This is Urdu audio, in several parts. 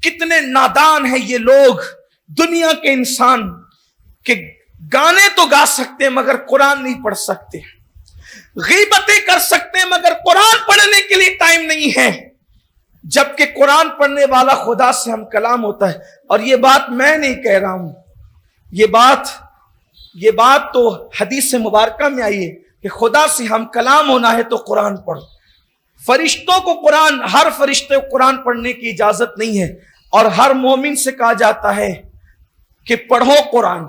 کتنے نادان ہیں یہ لوگ، دنیا کے انسان، کہ گانے تو گا سکتے مگر قرآن نہیں پڑھ سکتے، غیبتیں کر سکتے مگر قرآن پڑھنے کے لیے ٹائم نہیں ہے، جبکہ قرآن پڑھنے والا خدا سے ہم کلام ہوتا ہے۔ اور یہ بات میں نہیں کہہ رہا ہوں، یہ بات تو حدیث مبارکہ میں آئی ہے کہ خدا سے ہم کلام ہونا ہے تو قرآن پڑھ۔ فرشتوں کو قرآن، ہر فرشتے کو قرآن پڑھنے کی اجازت نہیں ہے، اور ہر مومن سے کہا جاتا ہے کہ پڑھو قرآن،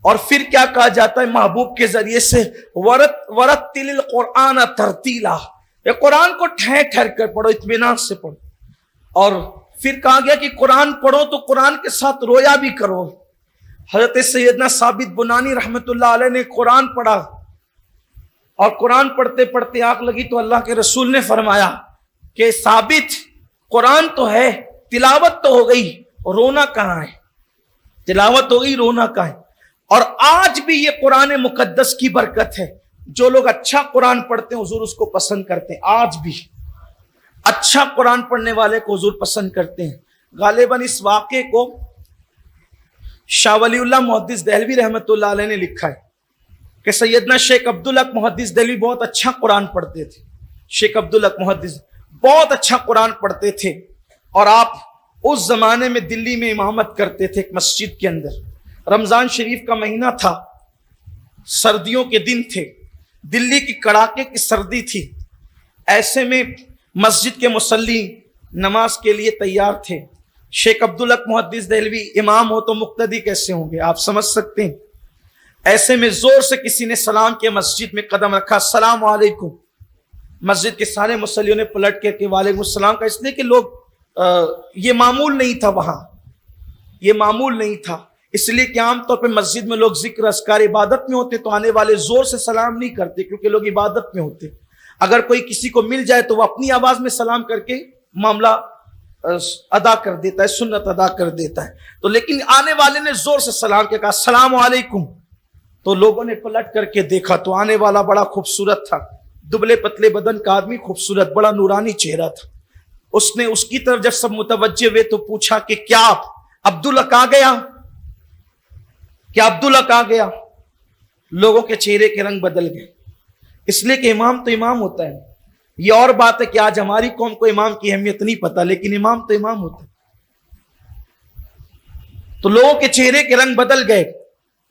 اور پھر کیا کہا جاتا ہے محبوب کے ذریعے سے، ورتل القرآن ترتیلا، یہ قرآن کو ٹھہر ٹھہر کر پڑھو، اطمینان سے پڑھو۔ اور پھر کہا گیا کہ قرآن پڑھو تو قرآن کے ساتھ رویا بھی کرو۔ حضرت سیدنا ثابت بنانی رحمت اللہ علیہ نے قرآن پڑھا، اور قرآن پڑھتے پڑھتے آنکھ لگی تو اللہ کے رسول نے فرمایا کہ ثابت، قرآن تو ہے، تلاوت تو ہو گئی، رونا کہاں ہے؟ تلاوت ہو گئی، رونا کہاں ہے؟ اور آج بھی یہ قرآن مقدس کی برکت ہے، جو لوگ اچھا قرآن پڑھتے ہیں حضور اس کو پسند کرتے ہیں، آج بھی اچھا قرآن پڑھنے والے کو حضور پسند کرتے ہیں۔ غالباً اس واقعے کو شاہ ولی اللہ محدث دہلوی رحمت اللہ علیہ نے لکھا ہے کہ سیدنا شیخ عبدالحق محدث دہلوی بہت اچھا قرآن پڑھتے تھے۔ شیخ عبدالحق محدث بہت اچھا قرآن پڑھتے تھے، اور آپ اس زمانے میں دلی میں امامت کرتے تھے ایک مسجد کے اندر۔ رمضان شریف کا مہینہ تھا، سردیوں کے دن تھے، دلی کی کڑاکے کی سردی تھی، ایسے میں مسجد کے مصلی نماز کے لیے تیار تھے۔ شیخ عبدالحق محدث دہلوی امام ہو تو مقتدی کیسے ہوں گے، آپ سمجھ سکتے ہیں۔ ایسے میں زور سے کسی نے سلام کیا، مسجد میں قدم رکھا، السلام علیکم۔ مسجد کے سارے مصلیوں نے پلٹ کے وعلیکم السلام کا، اس لیے کہ لوگ یہ معمول نہیں تھا، وہاں یہ معمول نہیں تھا، اس لیے کہ عام طور پہ مسجد میں لوگ ذکر اذکار عبادت میں ہوتے تو آنے والے زور سے سلام نہیں کرتے، کیونکہ لوگ عبادت میں ہوتے۔ اگر کوئی کسی کو مل جائے تو وہ اپنی آواز میں سلام کر کے معاملہ ادا کر دیتا ہے، سنت ادا کر دیتا ہے۔ تو لیکن آنے والے نے زور سے سلام کیا، کہا السلام علیکم، تو لوگوں نے پلٹ کر کے دیکھا تو آنے والا بڑا خوبصورت تھا، دبلے پتلے بدن کا آدمی، خوبصورت، بڑا نورانی چہرہ تھا۔ اس نے اس کی طرف جب سب متوجہ ہوئے تو پوچھا کہ کیا عبدالحق آ گیا؟ کیا عبدالحق آ گیا؟ لوگوں کے چہرے کے رنگ بدل گئے، اس لیے کہ امام تو امام ہوتا ہے۔ یہ اور بات ہے کہ آج ہماری قوم کو امام کی اہمیت نہیں پتا، لیکن امام تو امام ہوتا ہے۔ تو لوگوں کے چہرے کے رنگ بدل گئے،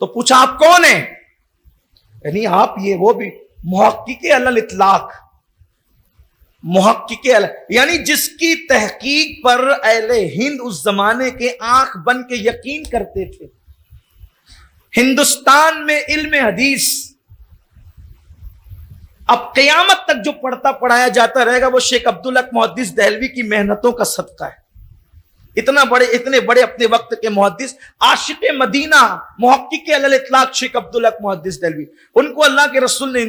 تو پوچھا آپ کون ہیں؟ یعنی آپ یہ وہ بھی محقق علی الاطلاق، محقق یعنی جس کی تحقیق پر اہل ہند اس زمانے کے آنکھ بن کے یقین کرتے تھے۔ ہندوستان میں علم حدیث اب قیامت تک جو پڑھتا پڑھایا جاتا رہے گا وہ شیخ عبدالحق محدث دہلوی کی محنتوں کا صدقہ ہے۔ اتنے بڑے اپنے وقت کے محدث، عاشق مدینہ، محقق علی الاطلاق شیخ عبدالحق محدث دہلوی، ان کو اللہ کے رسول نے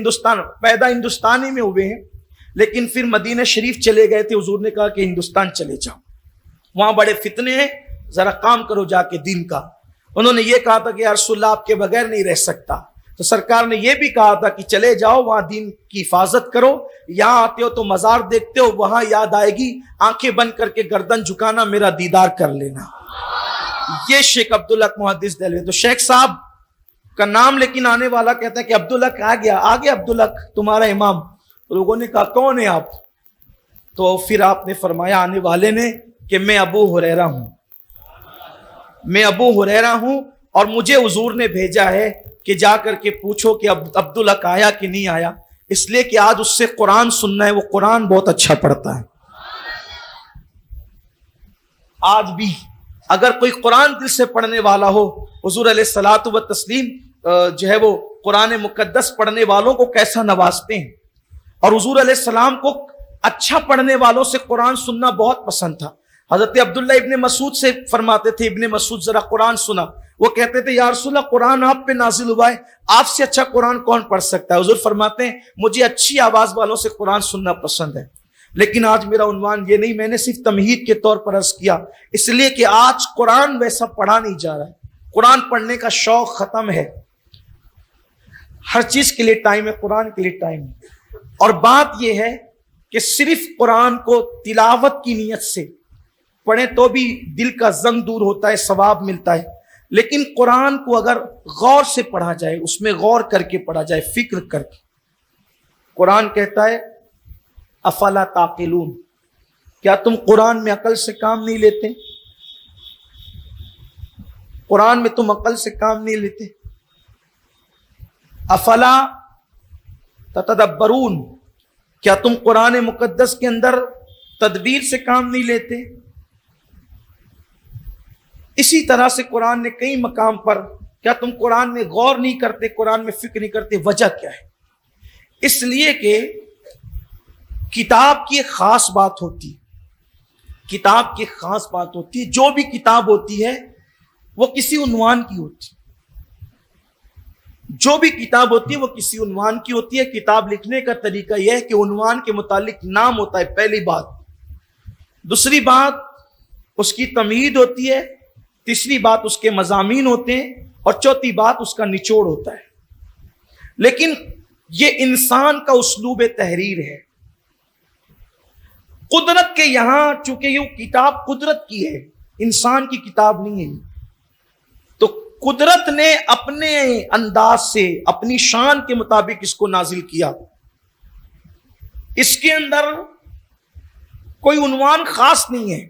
پیدا ہندوستانی میں ہوئے ہیں، لیکن پھر مدینہ شریف چلے گئے تھے، حضور نے کہا کہ ہندوستان چلے جاؤ، وہاں بڑے فتنے ہیں، ذرا کام کرو جا کے دین کا۔ انہوں نے یہ کہا تھا کہ یا رسول اللہ آپ کے بغیر نہیں رہ سکتا، تو سرکار نے یہ بھی کہا تھا کہ چلے جاؤ وہاں دین کی حفاظت کرو، یہاں آتے ہو تو مزار دیکھتے ہو، وہاں یاد آئے گی، آنکھیں بند کر کے گردن جھکانا، میرا دیدار کر لینا۔ یہ شیخ عبدالحق محدث دہلوی۔ تو شیخ صاحب کا نام لیکن آنے والا کہتا ہے کہ عبدالحق آ گیا عبدالحق تمہارا امام۔ لوگوں نے کہا کون ہے آپ؟ تو پھر آپ نے فرمایا آنے والے نے کہ میں ابو ہریرہ ہوں، میں ابو ہریرہ ہوں، اور مجھے حضور نے بھیجا ہے کہ جا کر کے پوچھو کہ عبدالحق آیا کہ نہیں آیا، اس لیے کہ آج اس سے قرآن سننا ہے، وہ قرآن بہت اچھا پڑھتا ہے۔ آج بھی اگر کوئی قرآن دل سے پڑھنے والا ہو، حضور علیہ الصلوۃ والتسلیم جو ہے وہ قرآن مقدس پڑھنے والوں کو کیسا نوازتے ہیں، اور حضور علیہ السلام کو اچھا پڑھنے والوں سے قرآن سننا بہت پسند تھا۔ حضرت عبداللہ ابن مسعود سے فرماتے تھے، ابن مسعود ذرا قرآن سنا، وہ کہتے تھے یا رسول اللہ قرآن آپ پہ نازل ہوا ہے، آپ سے اچھا قرآن کون پڑھ سکتا ہے؟ حضور فرماتے ہیں مجھے اچھی آواز والوں سے قرآن سننا پسند ہے، لیکن آج میرا عنوان یہ نہیں، میں نے صرف تمہید کے طور پر عرض کیا، اس لیے کہ آج قرآن ویسا پڑھا نہیں جا رہا ہے، قرآن پڑھنے کا شوق ختم ہے، ہر چیز کے لیے ٹائم ہے، قرآن کے لیے ٹائم ہے۔ اور بات یہ ہے کہ صرف قرآن کو تلاوت کی نیت سے پڑھیں تو بھی دل کا زنگ دور ہوتا ہے، ثواب ملتا ہے. لیکن قرآن کو اگر غور سے پڑھا جائے، اس میں غور کر کے پڑھا جائے، فکر کر کے. قرآن کہتا ہے افلا تعقلون، کیا تم قرآن میں عقل سے کام نہیں لیتے؟ قرآن میں تم عقل سے کام نہیں لیتے؟ افلا تتدبرون، کیا تم قرآن مقدس کے اندر تدبیر سے کام نہیں لیتے؟ اسی طرح سے قرآن نے کئی مقام پر، کیا تم قرآن میں غور نہیں کرتے، قرآن میں فکر نہیں کرتے؟ وجہ کیا ہے؟ اس لیے کہ کتاب کی ایک خاص بات ہوتی ہے، کتاب کی ایک خاص بات ہوتی ہے. جو بھی کتاب ہوتی ہے وہ کسی عنوان کی ہوتی ہے، جو بھی کتاب ہوتی ہے وہ کسی عنوان کی ہوتی ہے. کتاب لکھنے کا طریقہ یہ ہے کہ عنوان کے متعلق نام ہوتا ہے، پہلی بات. دوسری بات اس کی تمہید ہوتی ہے، تیسری بات اس کے مضامین ہوتے ہیں، اور چوتھی بات اس کا نچوڑ ہوتا ہے. لیکن یہ انسان کا اسلوب تحریر ہے. قدرت کے یہاں چونکہ یہ کتاب قدرت کی ہے، انسان کی کتاب نہیں ہے، تو قدرت نے اپنے انداز سے اپنی شان کے مطابق اس کو نازل کیا. اس کے اندر کوئی عنوان خاص نہیں ہے،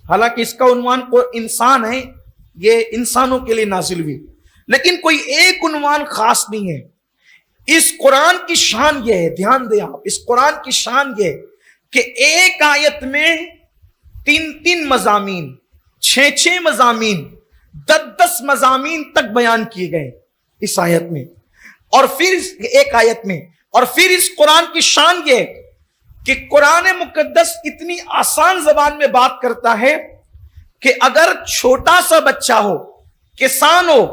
حالانکہ اس کا عنوان کوئی انسان ہے، یہ انسانوں کے لیے نازل ہوئی، لیکن کوئی ایک عنوان خاص نہیں ہے. اس قرآن کی شان یہ ہے، دھیان دیں آپ، اس قرآن کی شان یہ ہے کہ ایک آیت میں 3 مضامین، 6 مضامین، 10 مضامین تک بیان کیے گئے اس آیت میں. اور پھر ایک آیت میں، اور پھر اس قرآن کی شان یہ ہے کہ قرآن مقدس اتنی آسان زبان میں بات کرتا ہے کہ اگر چھوٹا سا بچہ ہو، کسان ہو،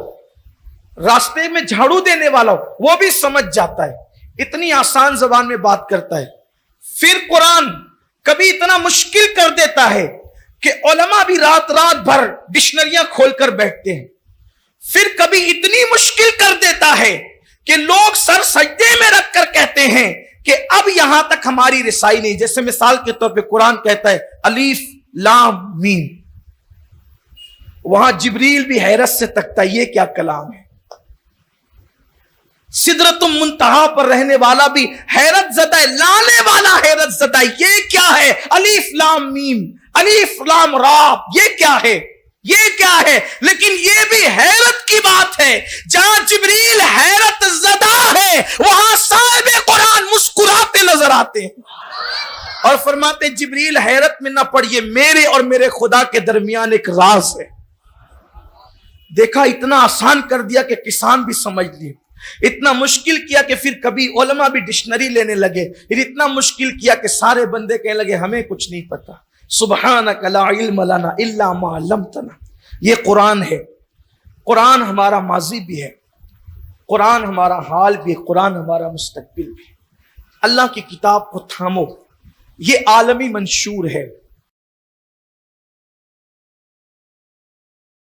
راستے میں جھاڑو دینے والا ہو، وہ بھی سمجھ جاتا ہے. اتنی آسان زبان میں بات کرتا ہے. پھر قرآن کبھی اتنا مشکل کر دیتا ہے کہ علماء بھی رات بھر ڈکشنریاں کھول کر بیٹھتے ہیں. پھر کبھی اتنی مشکل کر دیتا ہے کہ لوگ سر سجدے میں رکھ کر کہتے ہیں کہ اب یہاں تک ہماری رسائی نہیں. جیسے مثال کے طور پہ قرآن کہتا ہے الف لام میم، وہاں جبریل بھی حیرت سے تکتا ہے، یہ کیا کلام ہے. سدرۃ المنتہا پر رہنے والا بھی حیرت زدہ ہے، لانے والا حیرت زدہ ہے، یہ کیا ہے الف لام میم، الف لام را، یہ کیا ہے، یہ کیا ہے. لیکن یہ بھی حیرت کی بات ہے، جہاں جبریل حیرت زدہ ہے وہاں صاحب قرآن مسکراتے نظر آتے ہیں اور فرماتے جبریل حیرت میں نہ پڑیے، میرے اور میرے خدا کے درمیان ایک راز ہے. دیکھا، اتنا آسان کر دیا کہ کسان بھی سمجھ لیے، اتنا مشکل کیا کہ پھر کبھی علماء بھی ڈکشنری لینے لگے، پھر اتنا مشکل کیا کہ سارے بندے کہنے لگے ہمیں کچھ نہیں پتا. سبحانک لا علم لنا الا ما علمتنا. یہ قرآن ہے. قرآن ہمارا ماضی بھی ہے، قرآن ہمارا حال بھی ہے، قرآن ہمارا مستقبل بھی ہے. اللہ کی کتاب کو تھامو، یہ عالمی منشور ہے.